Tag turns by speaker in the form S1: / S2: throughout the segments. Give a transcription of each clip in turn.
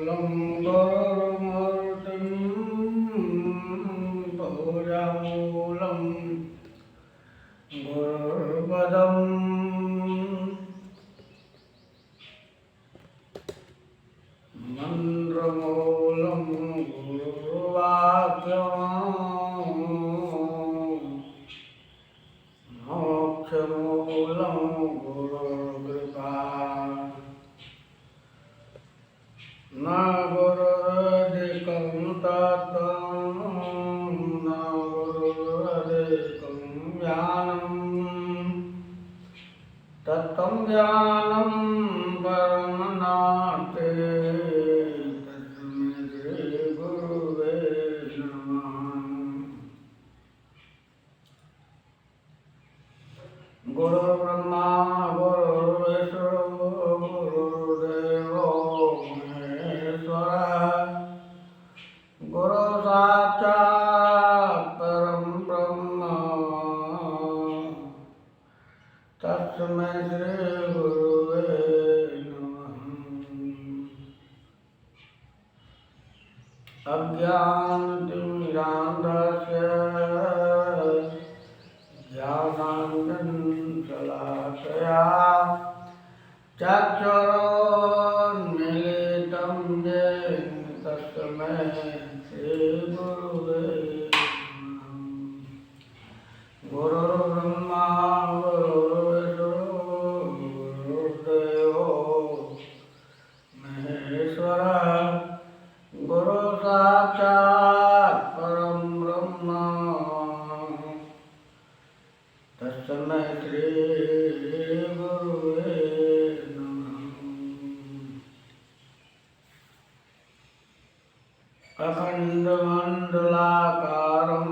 S1: गुरुर्मूर्तिं पूजामूलं गुरुर्पदं मन्त्रमूलं गुरुर्वाक्यं मोक्षमूलं गुरुर्कृपा न गुरुरधिकं तत्त्वं न गुरुरधिकं ज्ञानं तत्त्वं ज्ञानं परं नास्ति तस्मै श्रीगुरुवे नमः। गुरुर्ब्रह्मा गुरुर्विष्णु गुरुर्देवो महेश्वरः गुरु साक्षात् परं ब्रह्म तस्मै श्री गुरुवे नमः। अज्ञानतिमिरान्धस्य ज्ञानाञ्जनशलाकया चक्षुरुन्मीलितं येन तस्मै श्रीगुरुवे नमः। गुरुर्ब्रह्मा गुरुर्विष्णु गुरुर्देवो महेश्वरः गुरु साक्षात् परं ब्रह्म तस्मै श्री गुरुवे नमः। अखण्डमण्डलाकारं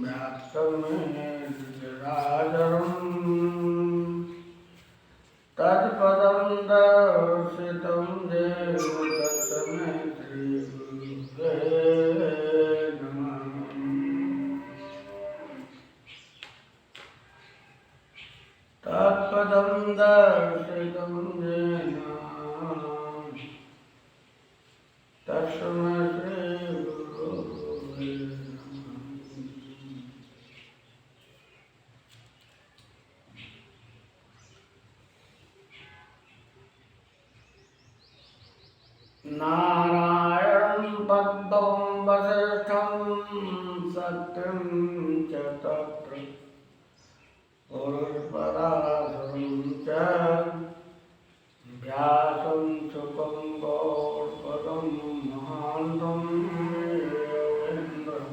S1: व्याप्तमेन चराचरं तत्पदं दर्शितं येन तस्मै श्रीगुरुवे नमः। तत्पदं दर्शितं येन तस्मै श्रीगुरुवे नमः। नारायणं पद्मं वसिष्ठं सत्यं च तत्र पुरुषपराशरं च व्यासं शुकं गौडपदं महान्तं योगेन्द्रं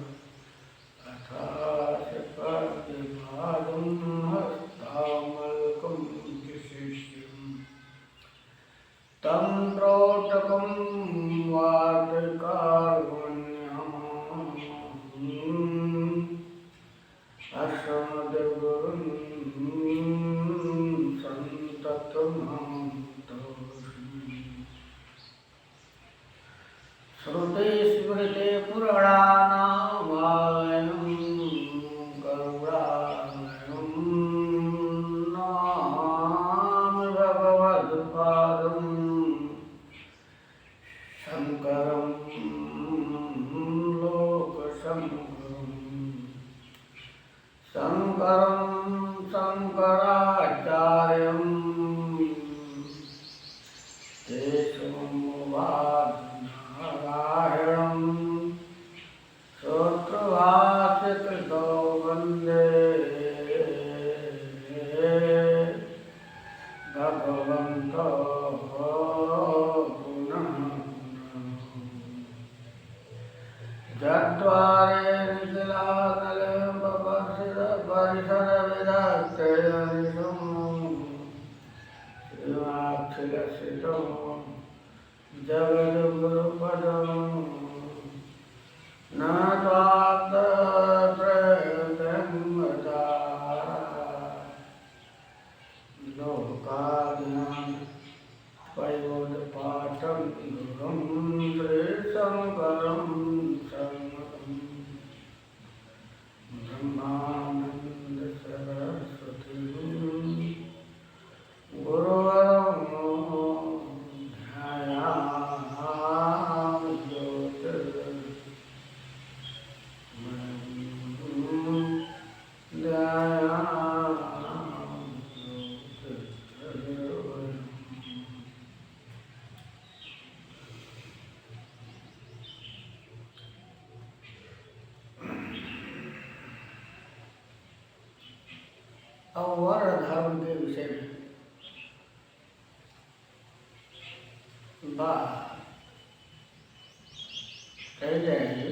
S1: अथास्य प्रतिपादं हस्तामलकं शिष्यं तं त्रोटकं वार्तिकार्वण्यम् अश्रमदेवगुरुं सन्ततमहं श्रुतिस्मृतिपुराणानामालयं करुणालयं नमामि भगवत्पादं शङ्करं लोकशङ्करम् शङ्करं शङ्कराचार्यं केशवं सूत्रभाष्यकृतौ वन्दे भगवन्तौ पुनः चत्वारेण शिलातलं परिसरविदग्धयनिशं श्रीमाक्षिलसितं जगद्गुरुपदं न त्वात्तत्रयं वदा लोकाज्ञान पयोदपाठं गुरुं श्रीशङ्करं ब्रह्मानंद सरस्वती गुरुवरं ध्यायामि। और धर्म के विषय में बात कही जाएगी।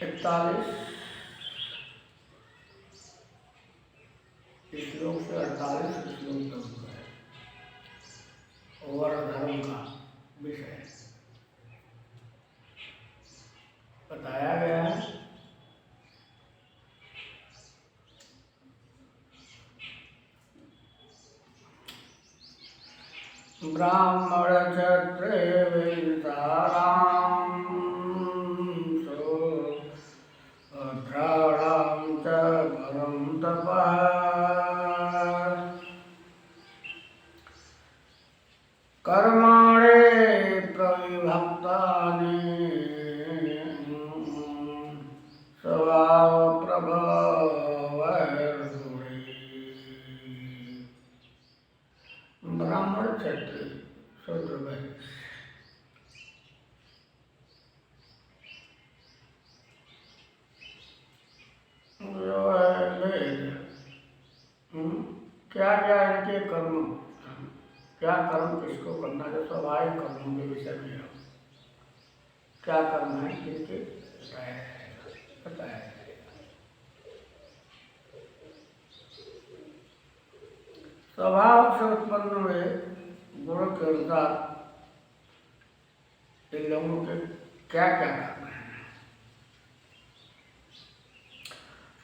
S1: 41 श्लोक से 48 श्लोक तक है और धर्म का विषय बताया गया है। ब्राह्मण क्षत्रिय वैश्याणां शूद्राणां च परं तपः कर्माणि प्रविभक्तानि स्वभाव प्रभावैर्गुणैः। ब्राह्मण क्षत्रिय शूद्र वैश्य जो है वेद, क्या क्या इनके कर्म, क्या कर्म किसको करना है, स्वाभाविक कर्मों के विषय में क्या कर्म है किसके बताया जाएगा। स्वभाव से उत्पन्न हुए गुण के अनुसार इन लोगों के क्या क्या कर्म है।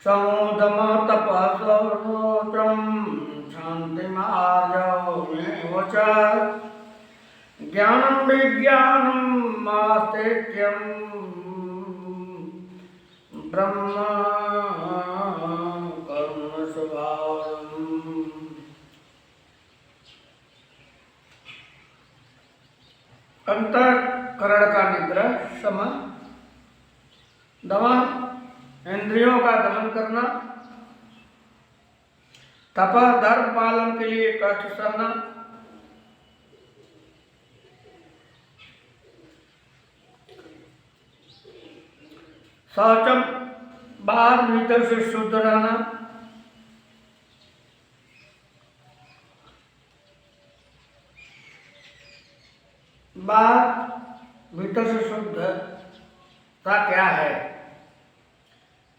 S1: समोदम तपसौचम शांतिमार्जवमेव च ज्ञानं विज्ञानम् आस्तिक्यं ब्रह्म कर्म स्वभावम्। अंतःकरण का निग्रह, सम दमन इंद्रियों का दमन करना, तप धर्म पालन के लिए कष्ट सहना, शौचम बाहर भीतर से शुद्ध रहना, बाहर भीतर से शुद्धता क्या है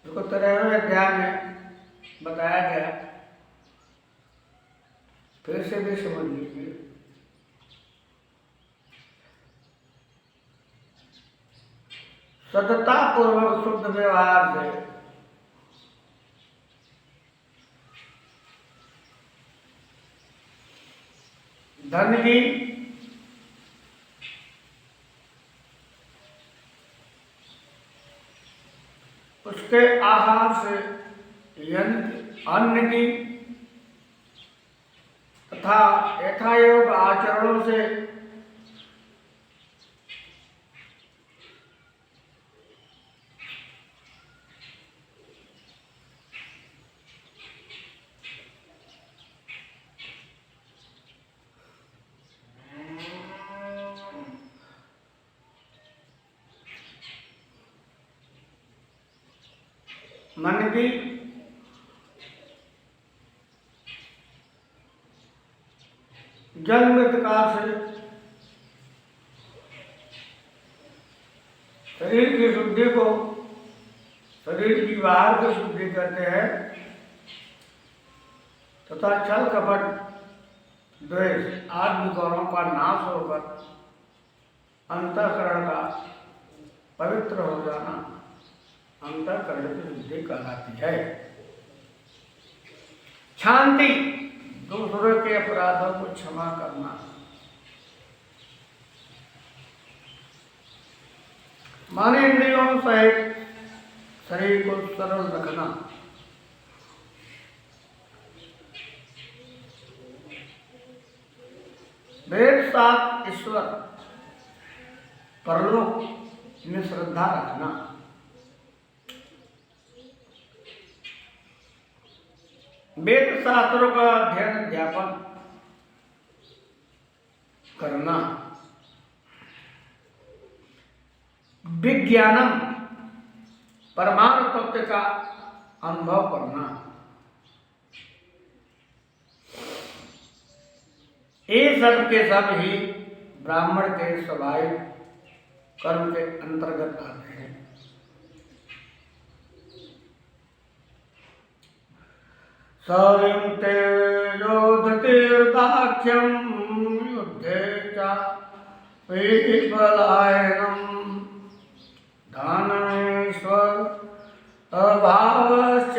S1: इसको 13वें अध्याय में बताया गया, फिर से भी समझ लीजिए। सतता पूर्वक शुद्ध व्यवहार से धन की उसके आहार से अन्न की तथा यथायोग आचरणों से मन की जन्म काल से शरीर की शुद्धि को, शरीर की बाहर की शुद्धि करते हैं तथा छल कपट द्वेष आदि गुणों का नाश होकर अंतःकरण का पवित्र हो जाना अंतःकरण की शुद्धि कहलाती है। शांति दूसरों के अपराधों को क्षमा करना, मन इंद्रियों सहित शरीर को सरल रखना, वेद साथ ईश्वर परलोक में श्रद्धा रखना, वेद शास्त्रों का अध्ययन अध्यापन करना, विज्ञानम परमाणु तत्व का अनुभव करना। ये सब के सब ही ब्राह्मण के स्वाभाविक कर्म के अंतर्गत आते हैं। शौर्यं तेजोधतीर्दाख्यं युद्धे च विपलायनं दानमेश्वर अभावश्च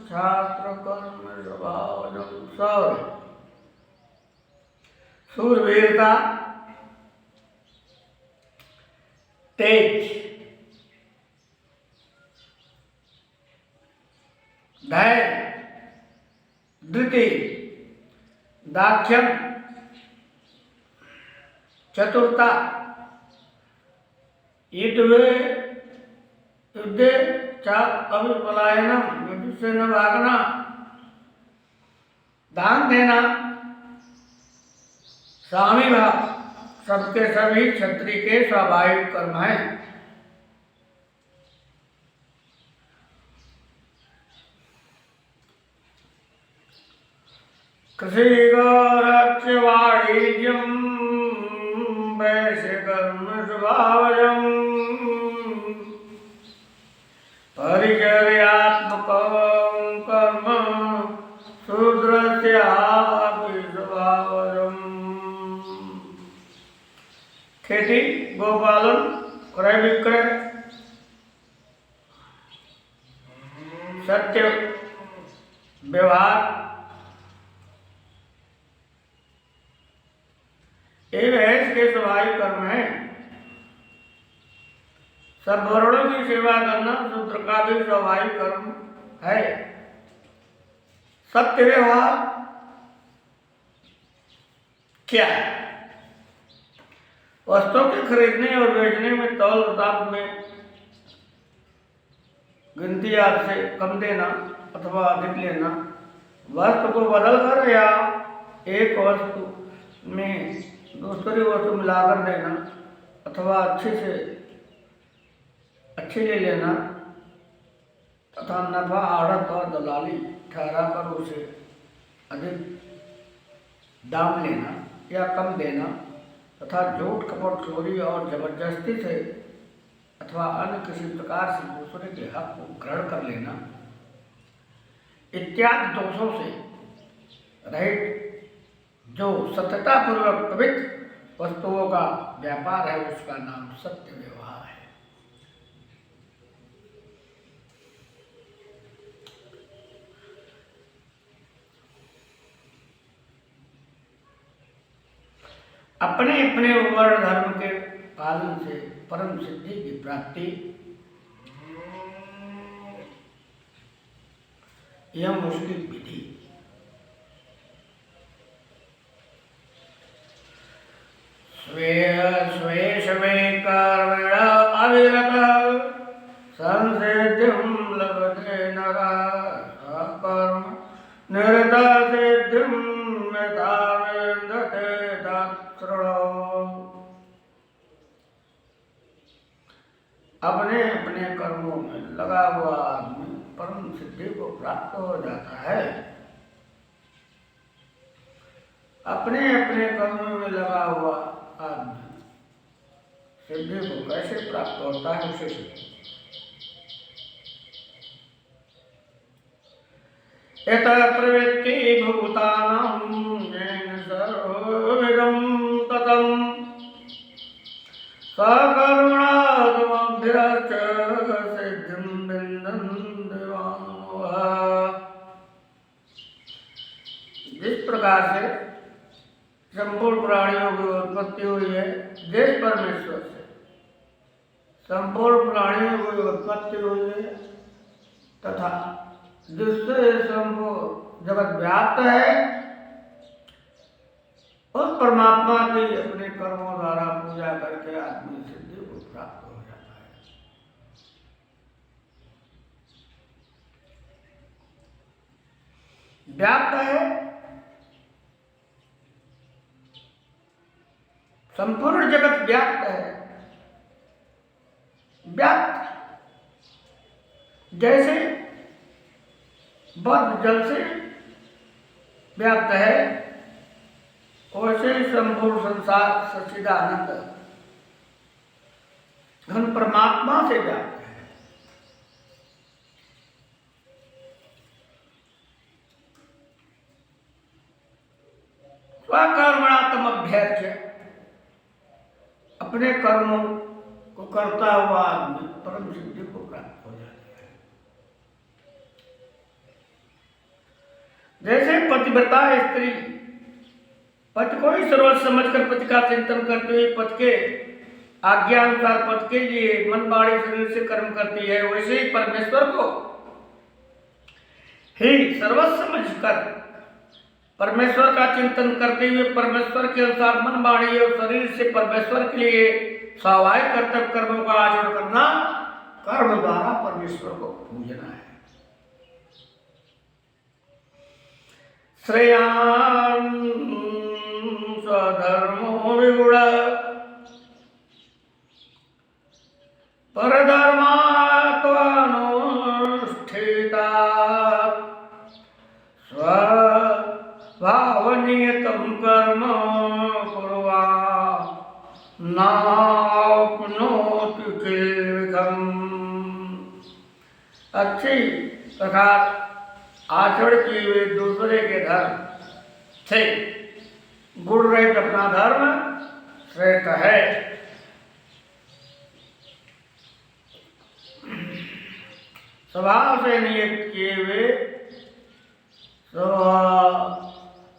S1: छात्रकर्म स्वभावजं। शौर्य शूरवीरता, तेज, धैर्य, धृति, दाक्ष्यम, चतुरता, युद्धे च अभिपलायनम, युद्ध से न भागना, दान देना, स्वामी भाव, सबके सभी क्षत्रिय के स्वाभाविक कर्म हैं। कृषि गौरक्ष वाणिज्यम वैश्य कर्म स्वभावजम परिचर्यात्मकं कर्म शूद्रस्यापि स्वभावजम। खेती, गोपालन, क्रय विक्रय, सत्य व्यवहार, ये वैश्य के स्वाभाविक कर्म है। सब वर्णों की सेवा करना शूद्र का भी स्वाभाविक कर्म है। सत्य व्यवहार क्या है? वस्तुओं के खरीदने और बेचने में तौल ताप में गिनती आदि से कम देना अथवा अधिक लेना, वस्तु को बदल कर या एक वस्तु में दूसरी वस्तु मिलाकर देना अथवा अच्छी ले लेना तथा नफा आढ़त और दलाली ठहरा कर उसे अधिक दाम लेना या कम देना तथा झूठ, कपट, चोरी और जबरदस्ती से अथवा अन्य किसी प्रकार से दूसरे के हक को ग्रहण कर लेना इत्यादि दोषों से रहित जो सत्यता पूर्वक पवित्र वस्तुओं का व्यापार है उसका नाम सत्य व्यवहार है। अपने अपने वर्ण धर्म के पालन से परम सिद्धि की प्राप्ति यह मुश्किल विधि। स्वेशवे कर्मण अविरत संसिद्धिं लभते नरः कर्म निरत सिद्धिं यथा विन्दते तत्सृणो। अपने अपने कर्मों में लगा हुआ आदमी परम सिद्धि को प्राप्त हो जाता है। अपने अपने कर्मों में लगा हुआ आदमी सिद्धि को कैसे प्राप्त होता है उसे सीखो। एतत् प्रवृत्ति भूतानां येन सर्वमिदं ततं सकरुणात्मभ्यश्च सिद्धिं विन्दन्ति मानवः। जिस प्रकार से संपूर्ण प्राणियों की उत्पत्ति हुई है जिस परमेश्वर से संपूर्ण प्राणियों की उत्पत्ति हुई है तथा जिससे संपूर्ण जगत व्याप्त है उस परमात्मा की अपने कर्मों द्वारा पूजा करके आदमी सिद्धि को प्राप्त हो जाता है। व्याप्त है, संपूर्ण जगत व्याप्त है व्याप्त, जैसे बर्फ जल से व्याप्त है, वैसे संपूर्ण संसार सच्चिदानंद घन परमात्मा से व्याप्त है। स्वकर्मणात्म अभ्यर्च्य, अपने कर्मों को करता हुआ आदमी परम सिद्धि को प्राप्त हो जाता है। जैसे पतिव्रता स्त्री पति को ही सर्वस्व समझकर पति का चिंतन करते हुए पति के आज्ञा अनुसार पति के लिए मन वाणी शरीर से कर्म करती है, वैसे ही परमेश्वर को ही सर्वस्व समझकर परमेश्वर का चिंतन करते हुए परमेश्वर के अनुसार मन वाणी और शरीर से परमेश्वर के लिए स्वाभाविक कर्तव्य कर्मों का आचरण करना, कर्म द्वारा परमेश्वर को पूजना है। श्रेयान् स्वधर्मो विगुण परधर्मात् अनुष्ठितात् स्वभावनियतं कर्म कुर्वान् नाप्नोति किल्बिषम्। अच्छी प्रकार आचरण किए हुए दूसरे के धर्म से गुण रहित अपना धर्म श्रेष्ठ है। स्वभाव से नियत किए हुए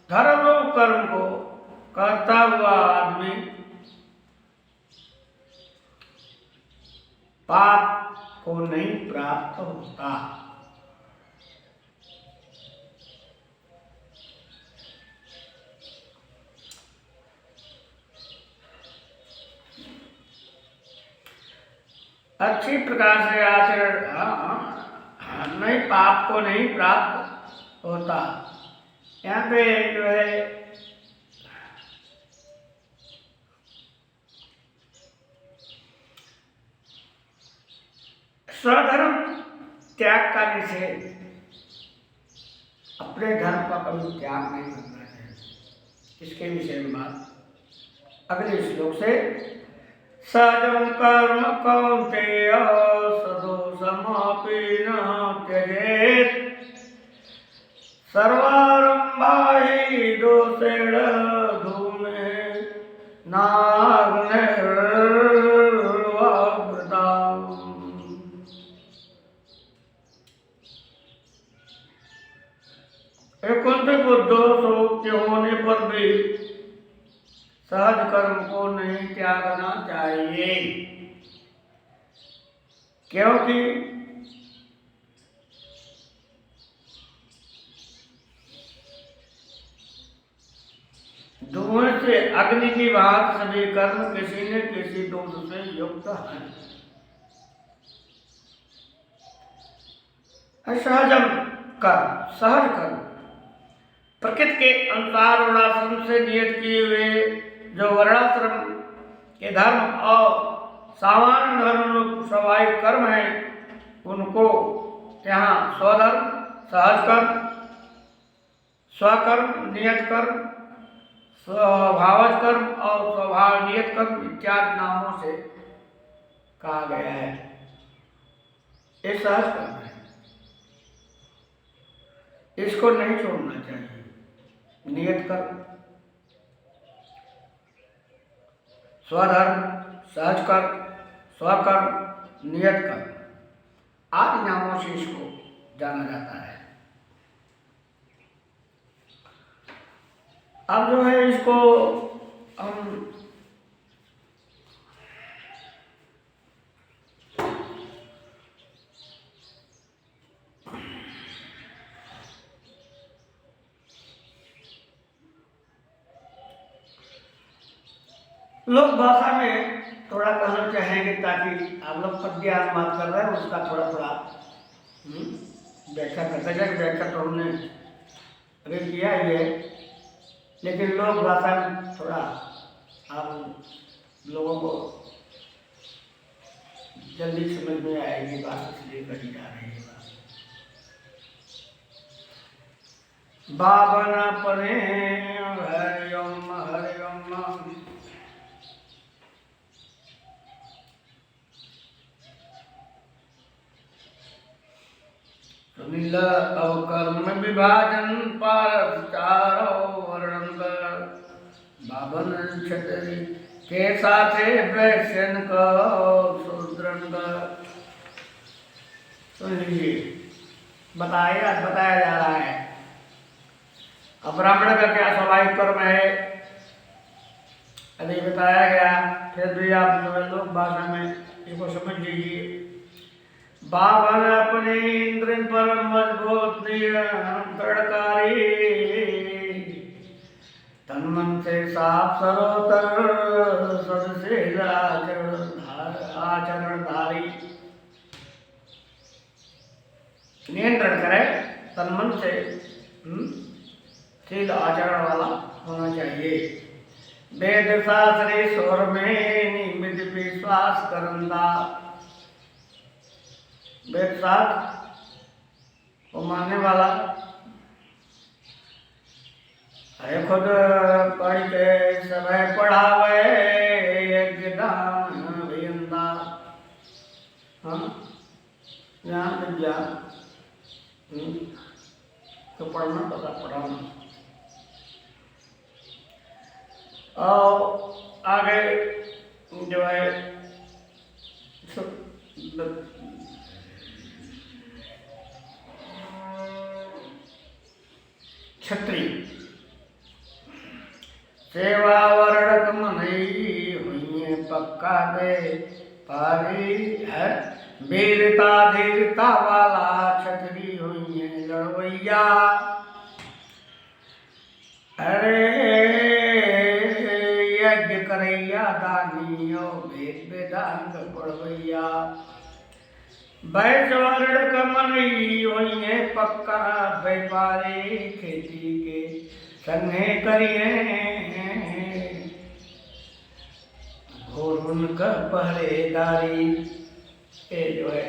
S1: धर्म कर्म को करता हुआ आदमी पाप को नहीं प्राप्त होता। अच्छी प्रकार से आचरण नहीं, पाप को नहीं प्राप्त होता। यहाँ पे जो है स्वधर्म त्याग का निषेध, अपने धर्म का कभी त्याग नहीं करना चाहिए। इसके विषय में बात अगले श्लोक से, सहजं कर्म कौन्तेय सदोषमपि न त्यजेत् सर्वारम्भा हि दोषेण धूमे नाग्निर्वावृताम्। कुंती को दोष के होने पर भी सहज कर्म को नहीं त्यागना चाहिए, क्योंकि धुएं से अग्नि की बात सभी कर्म किसी न किसी दोष से युक्त है। असहजम कर्म, सहज कर्म प्रकृति के अनुसार वर्णाश्रम से नियत किए हुए जो वर्णाश्रम के धर्म और सामान्य धर्म स्वाभाविक कर्म हैं, उनको यहाँ स्वधर्म, सहज कर्म, स्वकर्म, नियत कर्म, स्वभावज कर्म और स्वभाव नियत कर्म इत्यादि नामों से कहा गया है। ये सहज कर्म है, इसको नहीं छोड़ना चाहिए। नियत कर्म, स्वधर्म, सहज कर्म, स्वकर्म, नियत कर्म आदि नामों से इसको जाना जाता है। अब जो है इसको हम लोक भाषा में थोड़ा कहना चाहेंगे, ताकि आप लोग पद्य अनुवाद कर रहे हैं उसका थोड़ा थोड़ा व्याख्या करते जाए। व्याख्या तो हमने अभी किया ही है, लेकिन लोक भाषा में थोड़ा आप लोगों को जल्दी समझ में आएगी बात, इसलिए कही जा रही है बात। बाबन अपने हरिओम हरिओम सुनील अवकर्म विभाजन पार चारों वर्णन कर बाबन छतरी के साथे वैश्यन का शूद्रन का। सुन लीजिए, बताया जा रहा है। अब ब्राह्मण का क्या स्वाभाविक कर्म है अभी बताया गया, फिर भी आप जो है लोक भाषा में इसको समझ लीजिए। बाबन अपने इंद्र पर मजबूत दृढ़कारी तन मन से साफ सरोतर सबसे आचरणधारी। नियंत्रण करे तन मन से, शील आचरण वाला होना चाहिए। वेद शास्त्री स्वर में नियमित विश्वास करंदा। वेद शास्त्र को मानने वाला है, खुद पढ़ के समय पढ़ावे यज्ञ दान अभियंता। हाँ, ज्ञान विज्ञान तो पढ़ना पता, पढ़ाना। और आगे जो है क्षत्रिय सेवा वर्णक मनई हुई पक्का दे पारी है। वीरता धीरता वाला क्षत्रिय हुई लड़वैया। अरे यज्ञ करैया दानी वेद वेदांत पढ़वैया। वैश्य वर्ण कमनई होइए पक्का व्यापारी खेती के संगे करिए। और उनका पहरेदारी। ये जो है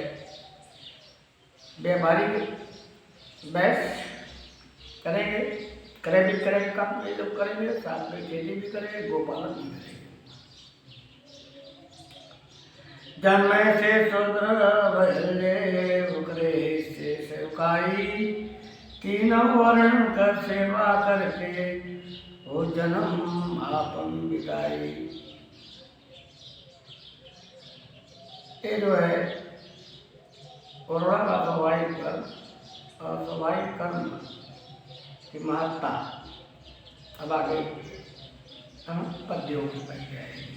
S1: व्यापारी वैश्य करेंगे, करे भी करेंगे काम, ये लोग करेंगे, साथ में खेती भी करेंगे, गोपालन भी करेंगे। जन्म से शूद्र भले उकरे से सेवकाई। तीनों वर्ण कर सेवा करके वो जन्म आपन बिताई। ये जो है कोरोना का स्वाभाविक कर्म और स्वाभाविक कर्म की महत्ता अब आगे हम पद्यों की बन जाएगी।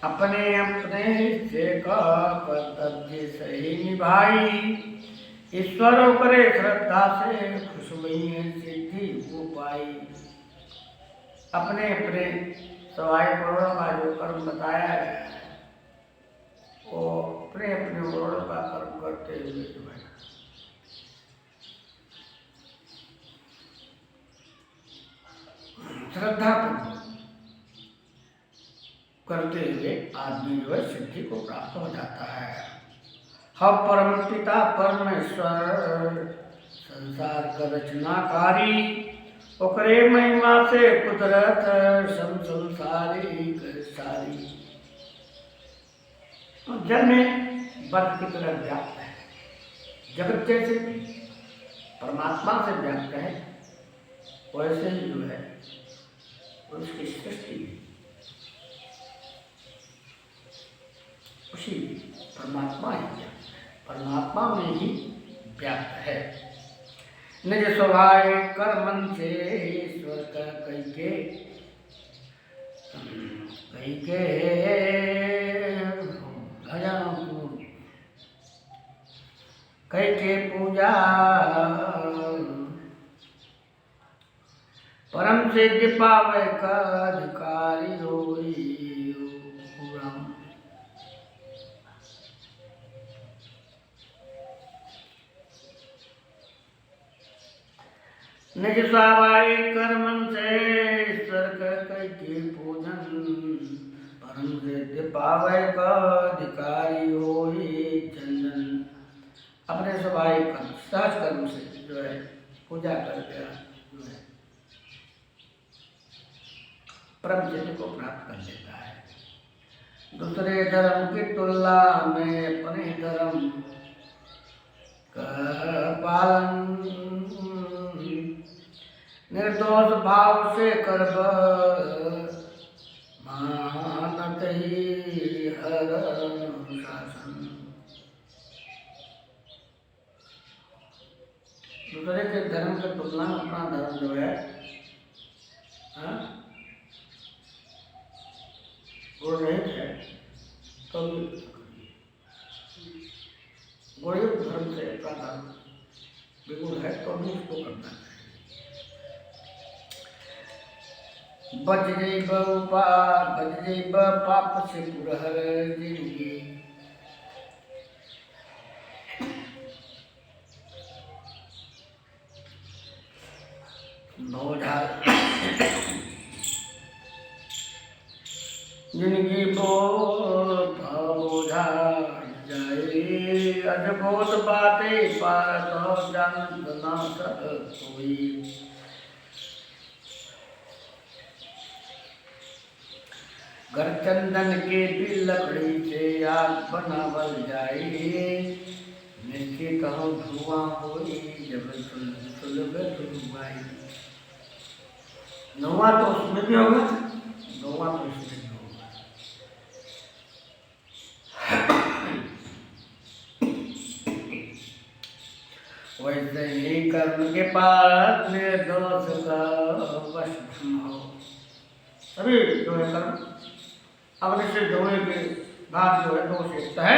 S1: अपने अपने हिस्से का कर्तव्य सही निभाई। ईश्वर करे श्रद्धा से खुशबुई सिद्धि हो पाई। अपने अपने स्वाभाविक वर्णों का जो कर्म बताया है वो अपने अपने वर्णों का कर्म करते हुए जो है श्रद्धा करते हुए आदमी जो है सिद्धि को प्राप्त हो जाता है। हम परम पिता परमेश्वर संसार का रचनाकारी। ओकरे महिमा से कुदरत संसारी सारी। जल में बर्फ की तरह व्याप्त है, जगत जैसे परमात्मा से व्याप्त है वैसे ही जो है उसकी सृष्टि उसी परमात्मा ही परमात्मा में ही व्याप्त है। निज स्वभाव कर्मन से ईश्वर का कई के कई के पूजा परम सिद्धि पावे का अधिकारी होई। निज स्वाभाविक कर्मन से ईश्वर के पूजन परम सिद्धि पावे का अधिकारी हो। दूसरे धर्म की तुलना में अपने धर्म का पालन निर्दोष भाव से कर मानत ही हर शासन। दूसरे के धर्म की तुलना में अपना धर्म जो है गुण रहित है, तो गुणयुक्त धर्म से अपना धर्म विगुण है तो भी उसको करना चाहिए। बच जैब पाप से पुरहर जिंदगी। जिंदगी बोझा जाए अजबोध बातें पार तो जानत ना सब कोई। घर चंदन के भी लकड़ी से आग बनावल जाए निश्चित हो धुआं होई जब सुलभ धुआई। धुआं तो उसमें भी होगा, धुआं तो इसमें भी होगा। वैसे ही कर्म के पास निर्दोष का वश हो। सभी जो है कर्म अब निश्चित होने के बाद जो है दोष युक्त है।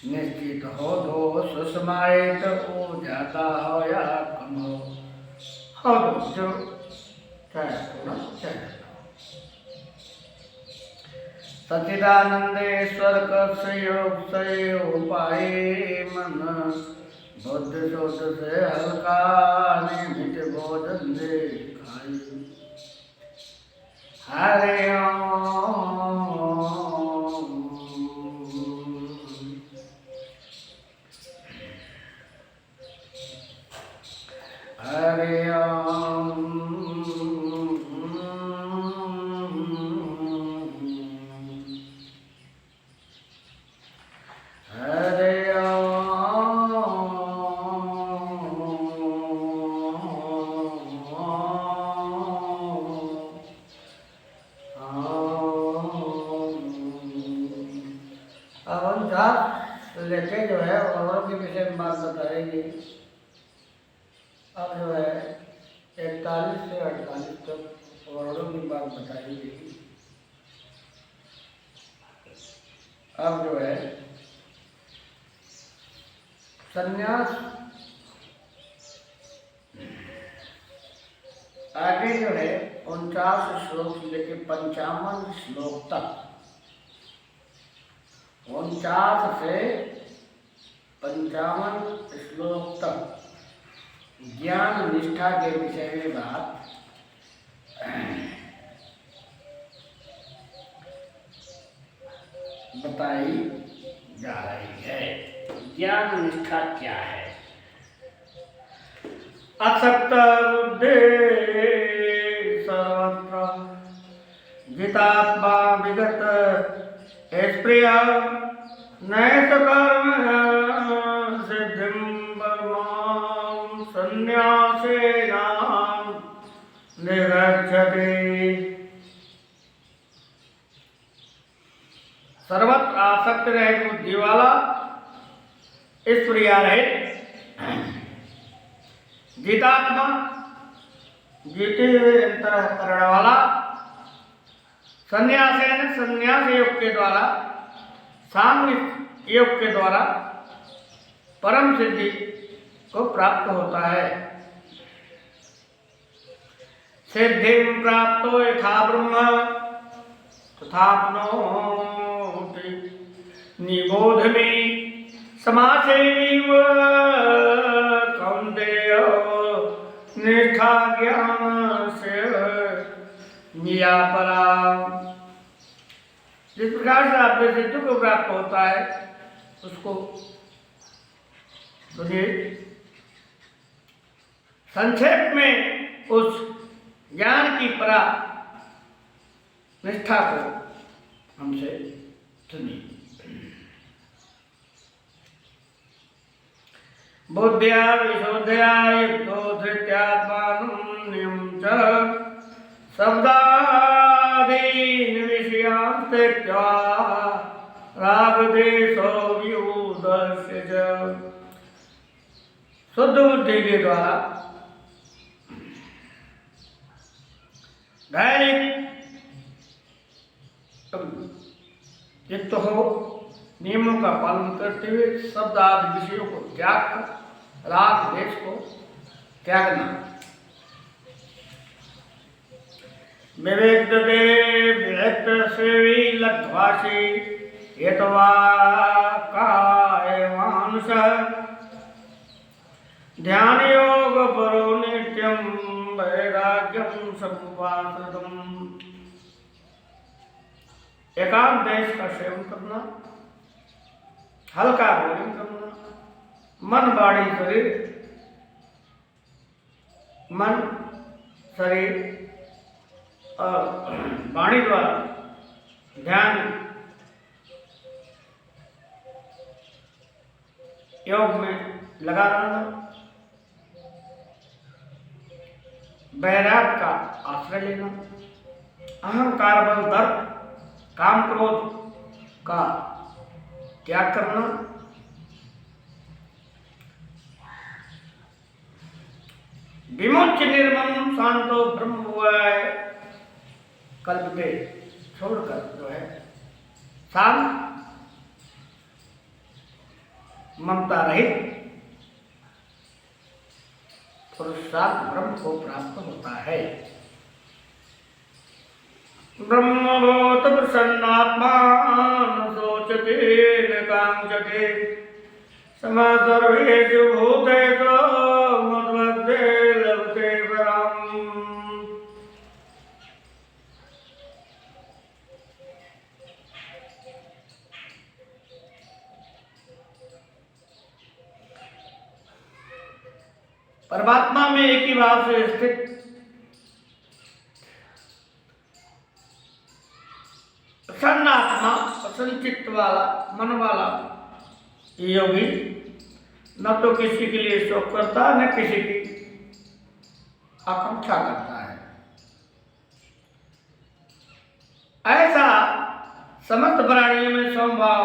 S1: निश्चित हो दोष समाहित हो जाता हो या कम हो दोष जो चाहे थोड़ा चाहे। सच्चिदानंदेश्वर का सहयोग पाए मन बुद्ध शोध से हल्का निमित भोजन दे खाई। हरे हरे लेके जो है औरों के विषय में बात बताएगी। अब जो है 41 से 48 तक औरों की बात बताएगी। अब जो है संन्यास आगे जो है 49 श्लोक से लेकर 55 श्लोक तक 49 से 55 श्लोक तक ज्ञान निष्ठा के विषय में बात बताई जा रही है। ज्ञान निष्ठा क्या है? असक्त बुद्धि सर्वत्र जितात्मा विगत स्प्रिय नैष कर्म सिद्धिं परमां संन्यासेन निगच्छति। सर्वत्र आसक्त रहे बुद्धि वाला, स्प्रिया रहित जितात्मा जीते हुए अंतःकरण वाला, संन्यासेन संन्यास योग के द्वारा, सांग योग के द्वारा परम सिद्धि को प्राप्त होता है। सिद्धिं प्राप्तो यथा ब्रह्म तथाप्नोति निबोध में समासेनैव कौन्तेय निष्ठा ज्ञान से निया परा। जिस प्रकार से आपने सिद्धि को प्राप्त होता है उसको सुनिए। संक्षेप में उस ज्ञान की परा निष्ठा को हमसे सुनिए। बुद्ध्या विशुद्धया युक्तो धृत्यात्मानं च शब्दादीन् विषयान् त्यक्त्वा रागद्वेषो व्यूढस्य च। शुद्ध बुद्धि के द्वारा दैनिक चित्त हो, नियमों का पालन करते हुए शब्द आदि विषयों को त्याग कर राग द्वेष को त्यागना। विवेक विरक्त सेवी लब्ध्वासी यतवा कायमानुष ध्यान योग परो नित्यं वैराग्यम समुपाश्रितम्। एकांत देश का सेवन करना, हल्का भोजन करना, मन वाणी शरीर, मन शरीर और वाणी द्वारा ध्यान योग में लगा रहना, वैराग का आश्रय लेना, अहंकार बल दर्प काम क्रोध का त्याग करना, विमुच्य निर्मम शांतो ब्रह्म हुआ है, कल्पते छोड़कर जो है शांत ममता रहित पुरुषार्थ ब्रह्म को प्राप्त होता है। ब्रह्मभूत प्रसन्नात्मा न शोचते न कांक्षते समः सर्वेषु भूतेषु मद्भक्ते लभते पराम्। परमात्मा में एक ही भाव से स्थित प्रसन्न आत्मा, प्रसन्न चित्त वाला, मन वाला योगी न तो किसी के लिए शोक करता न किसी की आकांक्षा करता है। ऐसा समस्त प्राणियों में समभाव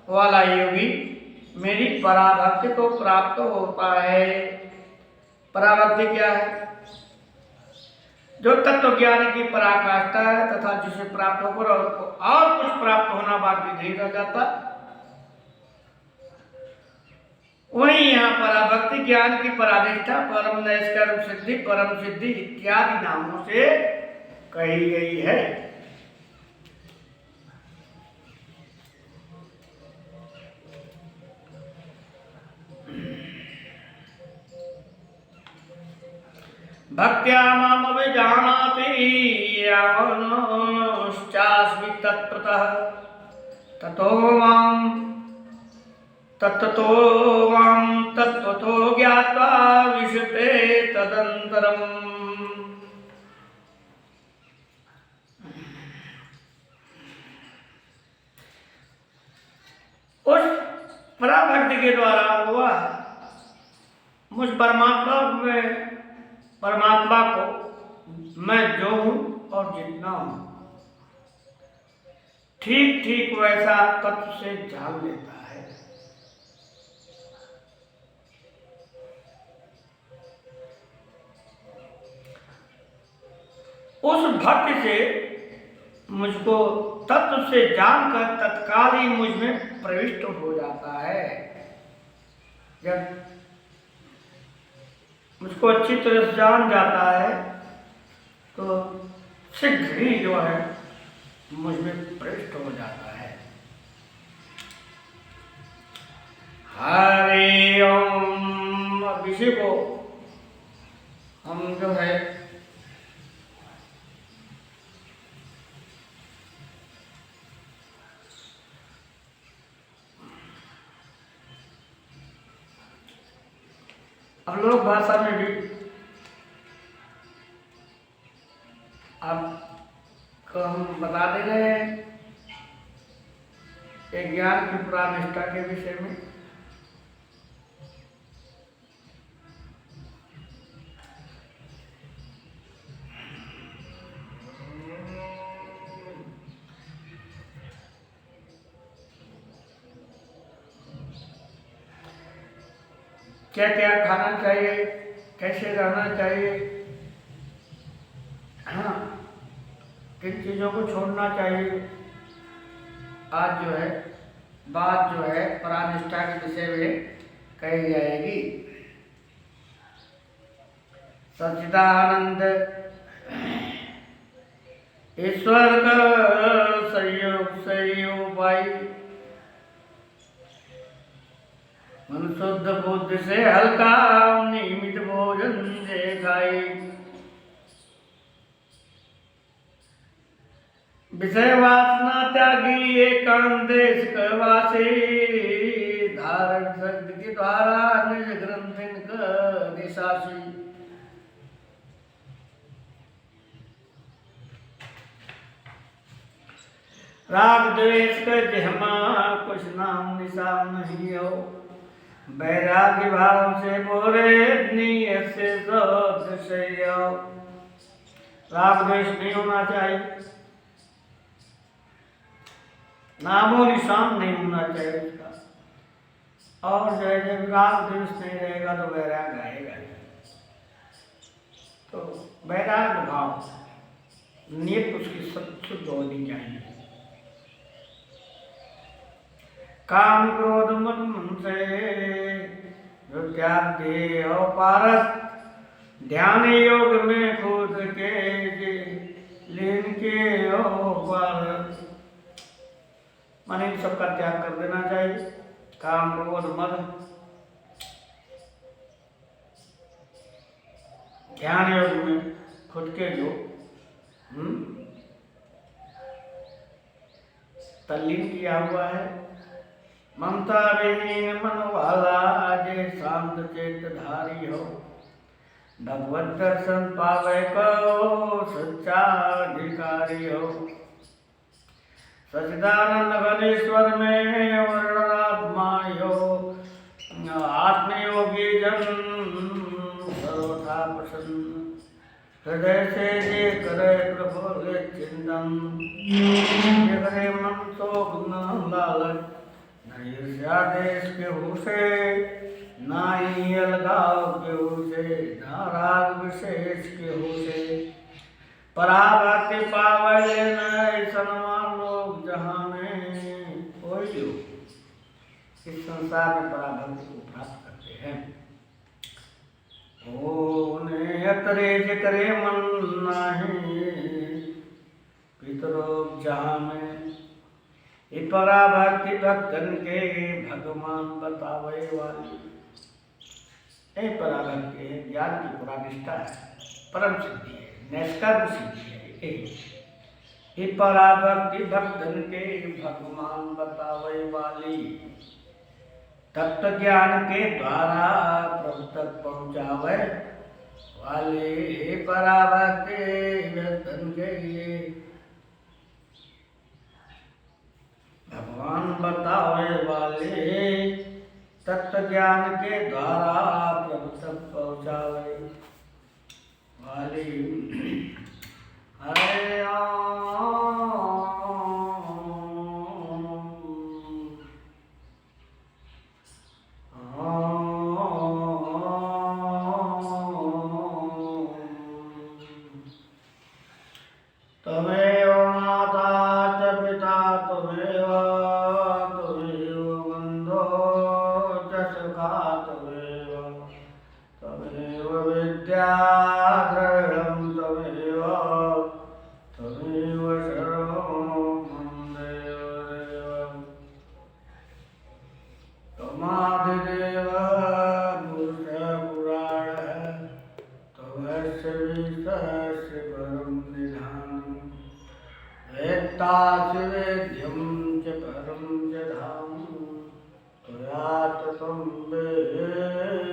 S1: वाला योगी मेरी पराभक्ति को प्राप्त होता है। पराभक्ति क्या है? जो तत्व ज्ञान की पराकाष्ठा है तथा जिसे प्राप्त होकर और कुछ प्राप्त होना बाकी नहीं रह जाता, वही यहाँ पराभक्ति ज्ञान की पराधिष्ठा परम नैष्कर्म सिद्धि, परम सिद्धि इत्यादि नामों से कही गई है। भक्त्या माम अभिजानाति यावनश्चास्मि तत्प्रतः ततो मां तत्त्वतो ज्ञात्वा विशते तदन्तरम्। उस पराभक्ति के द्वारा हुआ मुझ परमात्मा को मैं जो हूं और जितना हूं ठीक ठीक वैसा तत्व से जान लेता है। उस भक्ति से मुझको तत्व से जानकर तत्काल ही मुझ में प्रविष्ट हो जाता है। जब मुझको अच्छी तरह से जान जाता है तो शीघ्र ही जो है मुझ में प्रविष्ट हो जाता है। हरि ओम। अब इसी को हम जो है अब लोक भाषा में भी आपको हम बता दे रहे हैं एक ज्ञान की प्राणिष्ठा के विषय में। क्या क्या खाना चाहिए, कैसे रहना चाहिए, हाँ, किन चीज़ों को छोड़ना चाहिए, आज जो है बात जो है प्राणिष्ठा के विषय में कही जाएगी। सच्चिदानंद ईश्वर का सहयोग पाई, मन शुद्ध बुद्धि से हल्का नियमित भोजन से खाई, विषय वासना त्यागी एकांत देश वासी, धारण शक्ति के द्वारा निज ग्रंथिन का निशासी। राग द्वेष के जहमा कुछ नाम निशान नहीं हो, वैराग्य भाव से बोरे नियत से शोध से हो। राग द्वेष नहीं होना चाहिए, नामो निशान नहीं होना चाहिए उसका, और जब राग द्वेष नहीं रहेगा तो वैराग्य आएगा। तो वैराग्य भाव नियत उसकी शुद्ध होनी चाहिए। काम क्रोध मन से जो त्याग दे और पारस, ध्यान योग में खुद के लीन के ओ पारस, मन इन सबका त्याग कर देना चाहिए। काम क्रोध मद, ध्यान योग में खुद के जो तल्लीन किया हुआ है। ममता विहीन मन वाला जे शांत चेत धारी हो, भगवत दर्शन पावे को सच्चा अधिकारी हो। सच्चिदानंद घनेश्वर में वर्णनात्मा हो, आत्मयोगी जन सर्वथा प्रसन्न, हृदय से जे करे प्रफुल्ल चिंतन, जे करे मन शोक न लालच, न ईर्ष्या देश केहू से, ना ही अलगाव केहू से, ना राग विशेष केहू से। पराभक्ति पावे न सनमान लोग जहाँ में, कोई लोग इस संसार में पराभक्ति को प्राप्त करते हैं। उन्हें अतरे करे मन नहीं, पितरों जहाँ में, पराभक्ति भक्तन के भगवान बतावे वाली। पराभक्ति है, ज्ञान की पुरानिष्ठा है, परम सिद्धि है, नैष्कर्म सिद्धि है। पराभक्ति भक्तन के भगवान बतावे वाली, तत्व ज्ञान के द्वारा प्रभु तक पहुँचावे वाले। पराभक्ति भक्तन के भगवान बतावे वाले, तत्व ज्ञान के द्वारा प्रभु तक पहुँचावे वाले। हरे तमेव माता च पिता तमेव, तमेव बन्धो च सखा तमेव, तमेव विद्या द्रविणं तमेव, तमेव सर्वं देवदेवं। त्वमादिदेव पुरुषः पुराणः, त्वमस्य विश्वस्य परं निधानम्, वेत्तासि वेद्यं च परं च धाम, त्वया ततं वेद्यम्।